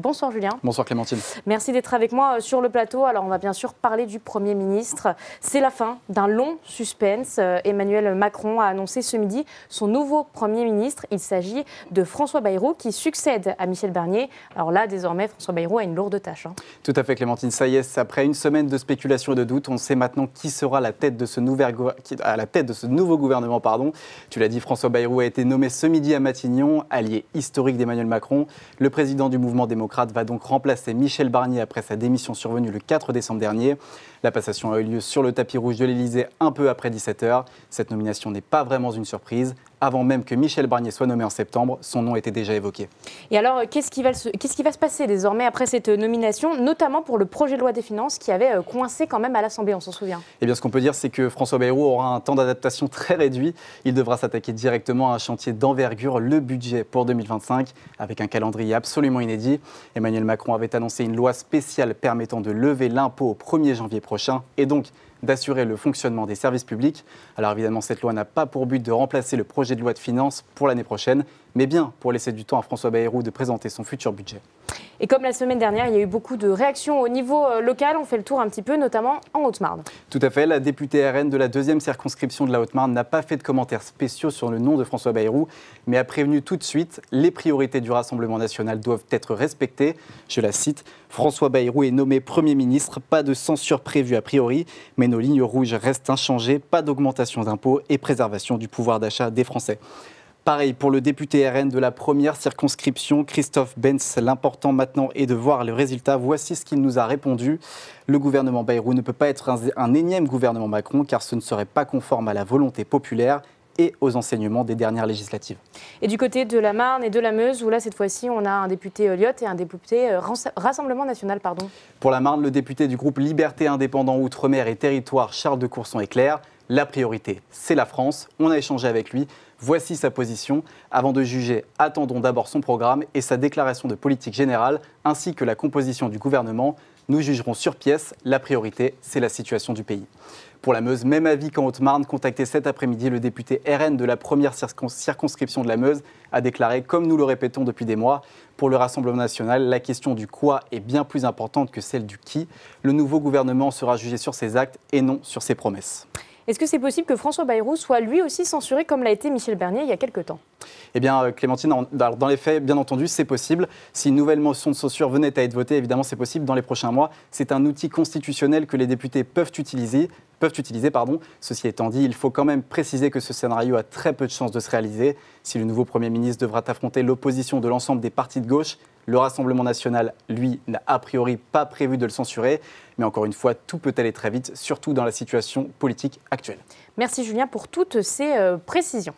Bonsoir Julien. Bonsoir Clémentine. Merci d'être avec moi sur le plateau. Alors on va bien sûr parler du Premier ministre. C'est la fin d'un long suspense. Emmanuel Macron a annoncé ce midi son nouveau Premier ministre. Il s'agit de François Bayrou qui succède à Michel Barnier. Alors là, désormais, François Bayrou a une lourde tâche. Tout à fait Clémentine, ça y est, après une semaine de spéculation et de doutes, on sait maintenant qui sera à la tête de ce nouveau gouvernement. Tu l'as dit, François Bayrou a été nommé ce midi à Matignon, allié historique d'Emmanuel Macron. Le président du mouvement démocrate va donc remplacer Michel Barnier après sa démission survenue le 4 décembre dernier. La passation a eu lieu sur le tapis rouge de l'Élysée un peu après 17h. Cette nomination n'est pas vraiment une surprise. Avant même que Michel Barnier soit nommé en septembre, son nom était déjà évoqué. Et alors, qu'est-ce qui va se passer désormais après cette nomination, notamment pour le projet de loi des finances qui avait coincé quand même à l'Assemblée, on s'en souvient? Eh bien, ce qu'on peut dire, c'est que François Bayrou aura un temps d'adaptation très réduit. Il devra s'attaquer directement à un chantier d'envergure, le budget pour 2025, avec un calendrier absolument inédit. Emmanuel Macron avait annoncé une loi spéciale permettant de lever l'impôt au 1er janvier prochain et donc d'assurer le fonctionnement des services publics. Alors évidemment, cette loi n'a pas pour but de remplacer le projet de loi de finances pour l'année prochaine, mais bien pour laisser du temps à François Bayrou de présenter son futur budget. Et comme la semaine dernière, il y a eu beaucoup de réactions au niveau local. On fait le tour un petit peu, notamment en Haute-Marne. Tout à fait. La députée RN de la 2e circonscription de la Haute-Marne n'a pas fait de commentaires spéciaux sur le nom de François Bayrou, mais a prévenu tout de suite les priorités du Rassemblement national doivent être respectées. Je la cite, « François Bayrou est nommé Premier ministre, pas de censure prévue a priori, mais nos lignes rouges restent inchangées, pas d'augmentation d'impôts et préservation du pouvoir d'achat des Français ». Pareil pour le député RN de la 1re circonscription, Christophe Benz. L'important maintenant est de voir le résultat. Voici ce qu'il nous a répondu. Le gouvernement Bayrou ne peut pas être un énième gouvernement Macron car ce ne serait pas conforme à la volonté populaire et aux enseignements des dernières législatives. Et du côté de la Marne et de la Meuse, où là, cette fois-ci, on a un député Lyotte et un député Rassemblement National. Pour la Marne, le député du groupe Liberté Indépendant Outre-mer et Territoire, Charles de Courson, est clair. La priorité, c'est la France. On a échangé avec lui. Voici sa position. Avant de juger, attendons d'abord son programme et sa déclaration de politique générale, ainsi que la composition du gouvernement. Nous jugerons sur pièce. La priorité, c'est la situation du pays. Pour la Meuse, même avis qu'en Haute-Marne, contacté cet après-midi, le député RN de la 1re circonscription de la Meuse a déclaré, comme nous le répétons depuis des mois, pour le Rassemblement national, la question du quoi est bien plus importante que celle du qui. Le nouveau gouvernement sera jugé sur ses actes et non sur ses promesses. Est-ce que c'est possible que François Bayrou soit lui aussi censuré comme l'a été Michel Barnier il y a quelques temps? Eh bien, Clémentine, dans les faits, bien entendu, c'est possible. Si une nouvelle motion de censure venait à être votée, évidemment, c'est possible dans les prochains mois. C'est un outil constitutionnel que les députés peuvent utiliser. Ceci étant dit, il faut quand même préciser que ce scénario a très peu de chances de se réaliser. Si le nouveau Premier ministre devra affronter l'opposition de l'ensemble des partis de gauche, le Rassemblement national, lui, n'a a priori pas prévu de le censurer. Mais encore une fois, tout peut aller très vite, surtout dans la situation politique actuelle. Merci Julien pour toutes ces précisions.